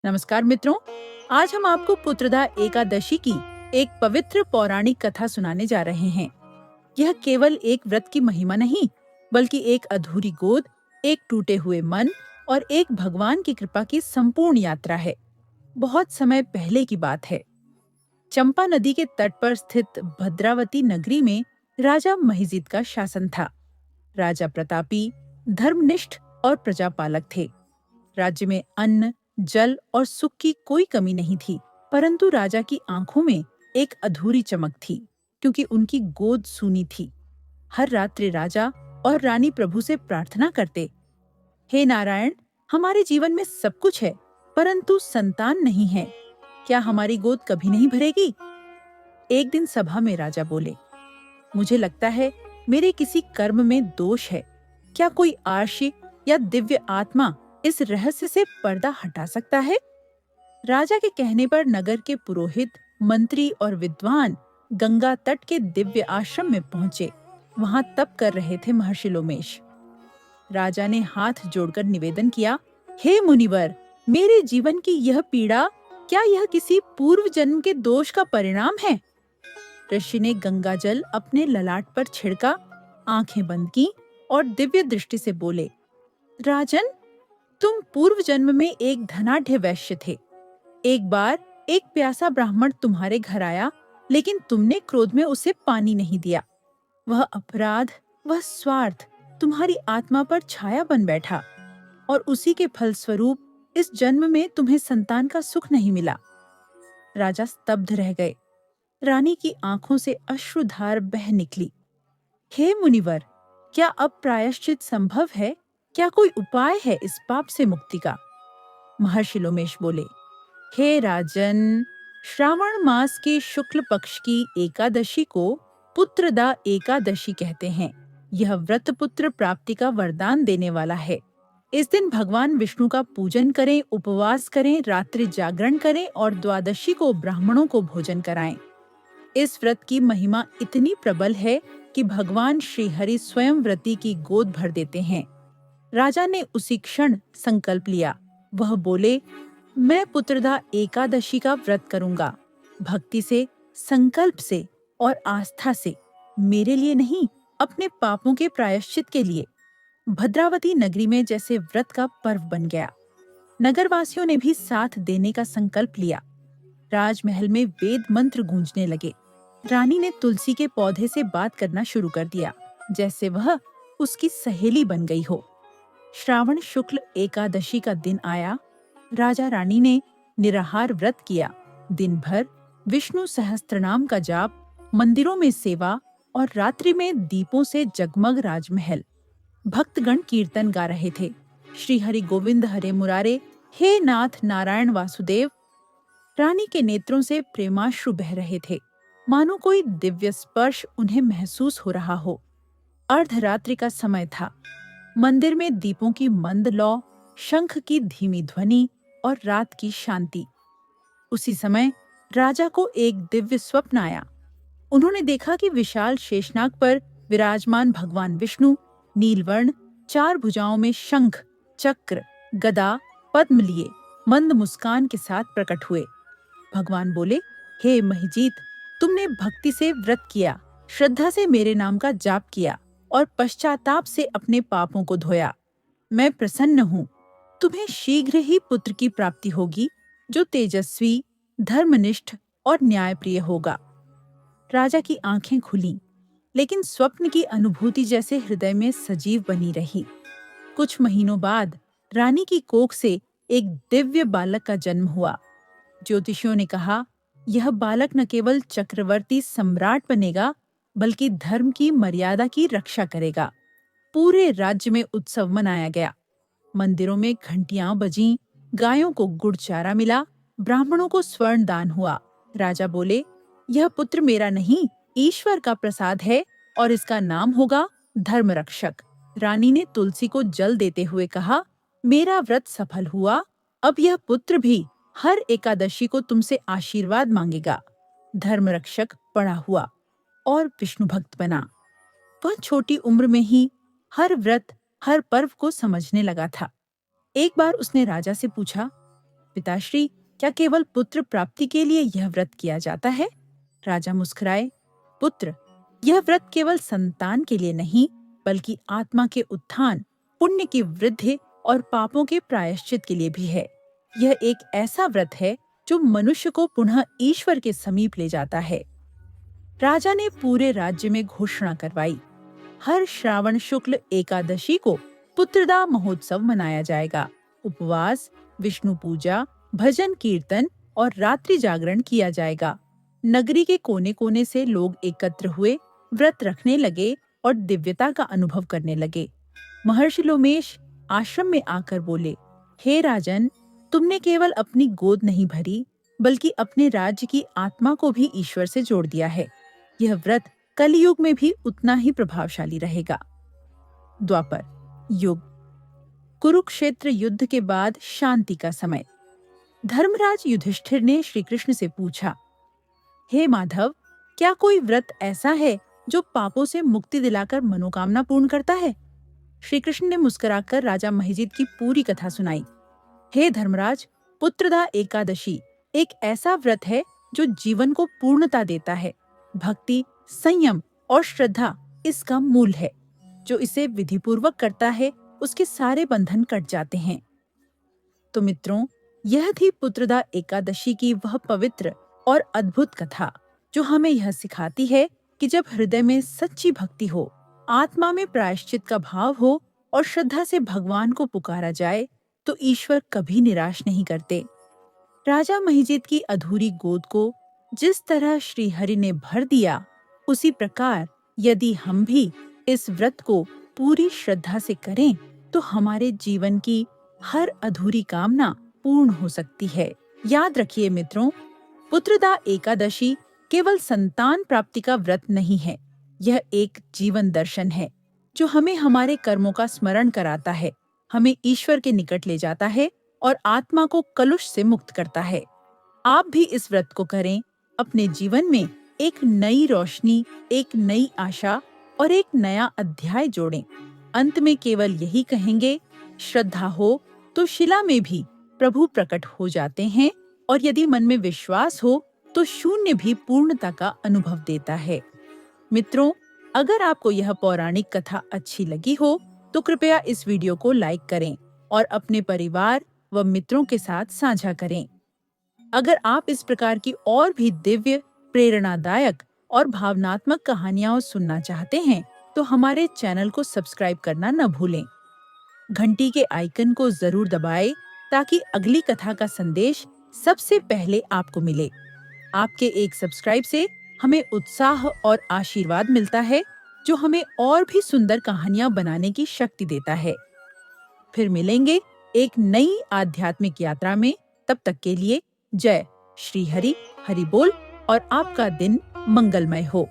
नमस्कार मित्रों, आज हम आपको पुत्रदा एकादशी की एक पवित्र पौराणिक कथा सुनाने जा रहे हैं। यह केवल एक व्रत की महिमा नहीं, बल्कि एक अधूरी गोद, एक टूटे हुए मन और एक भगवान की कृपा की संपूर्ण यात्रा है। बहुत समय पहले की बात है। चंपा नदी के तट पर स्थित भद्रावती नगरी में राजा महिजीत का शासन था। राजा प्रतापी, धर्मनिष्ठ और प्रजापालक थे। राज्य में अन्न, जल और सुख की कोई कमी नहीं थी, परंतु राजा की आंखों में एक अधूरी चमक थी, क्योंकि उनकी गोद सूनी थी। हर रात्रि राजा और रानी प्रभु से प्रार्थना करते, हे नारायण, हमारे जीवन में सब कुछ है, परंतु संतान नहीं है। क्या हमारी गोद कभी नहीं भरेगी? एक दिन सभा में राजा बोले, मुझे लगता है मेरे किसी कर्म में दोष है। क्या कोई आर्षि या दिव्य आत्मा इस रहस्य से पर्दा हटा सकता है? राजा के कहने पर नगर के पुरोहित, मंत्री और विद्वान गंगा तट के दिव्य आश्रम में पहुंचे। वहां तप कर रहे थे महर्षि लोमेश। राजा ने हाथ जोड़कर निवेदन किया, हे मुनिवर, मेरे जीवन की यह पीड़ा, क्या यह किसी पूर्व जन्म के दोष का परिणाम है? ऋषि ने गंगा जल अपने ललाट पर छिड़का, आंखें बंद की और दिव्य दृष्टि से बोले, राजन, तुम पूर्व जन्म में एक धनाढ्य वैश्य थे। एक बार एक प्यासा ब्राह्मण तुम्हारे घर आया, लेकिन तुमने क्रोध में उसे पानी नहीं दिया। वह अपराध, वह स्वार्थ तुम्हारी आत्मा पर छाया बन बैठा, और उसी के फलस्वरूप इस जन्म में तुम्हें संतान का सुख नहीं मिला। राजा स्तब्ध रह गए। रानी की आंखों से अश्रुधार बह निकली। हे मुनिवर, क्या अब प्रायश्चित संभव है? क्या कोई उपाय है इस पाप से मुक्ति का? महर्षि लोमेश बोले, हे राजन, श्रावण मास के शुक्ल पक्ष की एकादशी को पुत्रदा एकादशी कहते हैं। यह व्रत पुत्र प्राप्ति का वरदान देने वाला है। इस दिन भगवान विष्णु का पूजन करें, उपवास करें, रात्रि जागरण करें और द्वादशी को ब्राह्मणों को भोजन कराएं। इस व्रत की महिमा इतनी प्रबल है कि भगवान श्री हरि स्वयं व्रती की गोद भर देते हैं। राजा ने उसी क्षण संकल्प लिया। वह बोले, मैं पुत्रदा एकादशी का व्रत करूंगा, भक्ति से, संकल्प से और आस्था से, मेरे लिए नहीं, अपने पापों के प्रायश्चित के लिए। भद्रावती नगरी में जैसे व्रत का पर्व बन गया। नगरवासियों ने भी साथ देने का संकल्प लिया। राजमहल में वेद मंत्र गूंजने लगे। रानी ने तुलसी के पौधे से बात करना शुरू कर दिया, जैसे वह उसकी सहेली बन गई हो। श्रावण शुक्ल एकादशी का दिन आया। राजा रानी ने निराहार व्रत किया। दिन भर विष्णु सहस्त्रनाम का जाप, मंदिरों में सेवा और रात्रि में दीपों से जगमग राजमहल। भक्तगण कीर्तन गा रहे थे, श्री हरि गोविंद हरे मुरारे, हे नाथ नारायण वासुदेव। रानी के नेत्रों से प्रेमाश्रु बह रहे थे, मानो कोई दिव्य स्पर्श उन्हें महसूस हो रहा हो। अर्धरात्रि का समय था। मंदिर में दीपों की मंद लौ, शंख की धीमी ध्वनि और रात की शांति। उसी समय राजा को एक दिव्य स्वप्न आया। उन्होंने देखा कि विशाल शेषनाग पर विराजमान भगवान विष्णु नीलवर्ण, चार भुजाओं में शंख, चक्र, गदा, पद्म लिए मंद मुस्कान के साथ प्रकट हुए। भगवान बोले, हे महिजीत, तुमने भक्ति से व्रत किया, श्रद्धा से मेरे नाम का जाप किया और पश्चाताप से अपने पापों को धोया। मैं प्रसन्न हूँ। तुम्हें शीघ्र ही पुत्र की प्राप्ति होगी, जो तेजस्वी, धर्मनिष्ठ और न्यायप्रिय होगा। राजा की आंखें खुलीं, लेकिन स्वप्न की अनुभूति जैसे हृदय में सजीव बनी रही। कुछ महीनों बाद रानी की कोख से एक दिव्य बालक का जन्म हुआ। ज्योतिषियों ने कहा, यह बालक न केवल चक्रवर्ती सम्राट बनेगा, बल्कि धर्म की मर्यादा की रक्षा करेगा। पूरे राज्य में उत्सव मनाया गया। मंदिरों में घंटियां बजीं, गायों को गुड़ चारा मिला, ब्राह्मणों को स्वर्ण दान हुआ। राजा बोले, यह पुत्र मेरा नहीं, ईश्वर का प्रसाद है और इसका नाम होगा धर्म रक्षक। रानी ने तुलसी को जल देते हुए कहा, मेरा व्रत सफल हुआ। अब यह पुत्र भी हर एकादशी को तुमसे आशीर्वाद मांगेगा। धर्म रक्षक बड़ा हुआ और विष्णु भक्त बना। वह छोटी उम्र में ही हर व्रत, हर पर्व को समझने लगा था। एक बार उसने राजा से पूछा, पिताश्री, क्या केवल पुत्र प्राप्ति के लिए यह व्रत किया जाता है? राजा मुस्कुराए। पुत्र, यह व्रत केवल संतान के लिए नहीं, बल्कि आत्मा के उत्थान, पुण्य की वृद्धि और पापों के प्रायश्चित के लिए भी है। यह एक ऐसा व्रत है जो मनुष्य को पुनः ईश्वर के समीप ले जाता है। राजा ने पूरे राज्य में घोषणा करवाई, हर श्रावण शुक्ल एकादशी को पुत्रदा महोत्सव मनाया जाएगा। उपवास, विष्णु पूजा, भजन कीर्तन और रात्रि जागरण किया जाएगा। नगरी के कोने कोने से लोग एकत्र हुए, व्रत रखने लगे और दिव्यता का अनुभव करने लगे। महर्षि लोमेश आश्रम में आकर बोले, हे राजन, तुमने केवल अपनी गोद नहीं भरी, बल्कि अपने राज्य की आत्मा को भी ईश्वर से जोड़ दिया है। यह व्रत कलयुग में भी उतना ही प्रभावशाली रहेगा। द्वापर युग। कुरुक्षेत्र युद्ध के बाद शांति का समय। धर्मराज युधिष्ठिर ने श्री कृष्ण से पूछा, हे माधव, क्या कोई व्रत ऐसा है जो पापों से मुक्ति दिलाकर मनोकामना पूर्ण करता है? श्री कृष्ण ने मुस्कुराकर राजा महिजित की पूरी कथा सुनाई। हे धर्मराज, पुत्रदा एकादशी एक ऐसा व्रत है जो जीवन को पूर्णता देता है। भक्ति, संयम और श्रद्धा इसका मूल है। जो इसे विधिपूर्वक करता है, उसके सारे बंधन कट जाते हैं। तो मित्रों, यह थी पुत्रदा एकादशी की वह पवित्र और अद्भुत कथा जो हमें यह सिखाती है कि जब हृदय में सच्ची भक्ति हो, आत्मा में प्रायश्चित का भाव हो और श्रद्धा से भगवान को पुकारा जाए, तो ईश्वर कभी निराश नहीं करते। राजा महिजित की अधूरी गोद को जिस तरह श्री हरि ने भर दिया, उसी प्रकार यदि हम भी इस व्रत को पूरी श्रद्धा से करें, तो हमारे जीवन की हर अधूरी कामना पूर्ण हो सकती है। याद रखिए मित्रों, पुत्रदा एकादशी केवल संतान प्राप्ति का व्रत नहीं है। यह एक जीवन दर्शन है जो हमें हमारे कर्मों का स्मरण कराता है, हमें ईश्वर के निकट ले जाता है और आत्मा को कलुष से मुक्त करता है। आप भी इस व्रत को करें, अपने जीवन में एक नई रोशनी, एक नई आशा और एक नया अध्याय जोड़ें। अंत में केवल यही कहेंगे, श्रद्धा हो तो शिला में भी प्रभु प्रकट हो जाते हैं, और यदि मन में विश्वास हो तो शून्य भी पूर्णता का अनुभव देता है। मित्रों, अगर आपको यह पौराणिक कथा अच्छी लगी हो तो कृपया इस वीडियो को लाइक करें और अपने परिवार व मित्रों के साथ साझा करें। अगर आप इस प्रकार की और भी दिव्य, प्रेरणादायक और भावनात्मक कहानियां सुनना चाहते हैं, तो हमारे चैनल को सब्सक्राइब करना न भूलें। घंटी के आइकन को जरूर दबाएं ताकि अगली कथा का संदेश सबसे पहले आपको मिले। आपके एक सब्सक्राइब से हमें उत्साह और आशीर्वाद मिलता है, जो हमें और भी सुंदर कहानियां बनाने की शक्ति देता है। फिर मिलेंगे एक नई आध्यात्मिक यात्रा में। तब तक के लिए जय श्री हरि, हरि बोल और आपका दिन मंगलमय हो।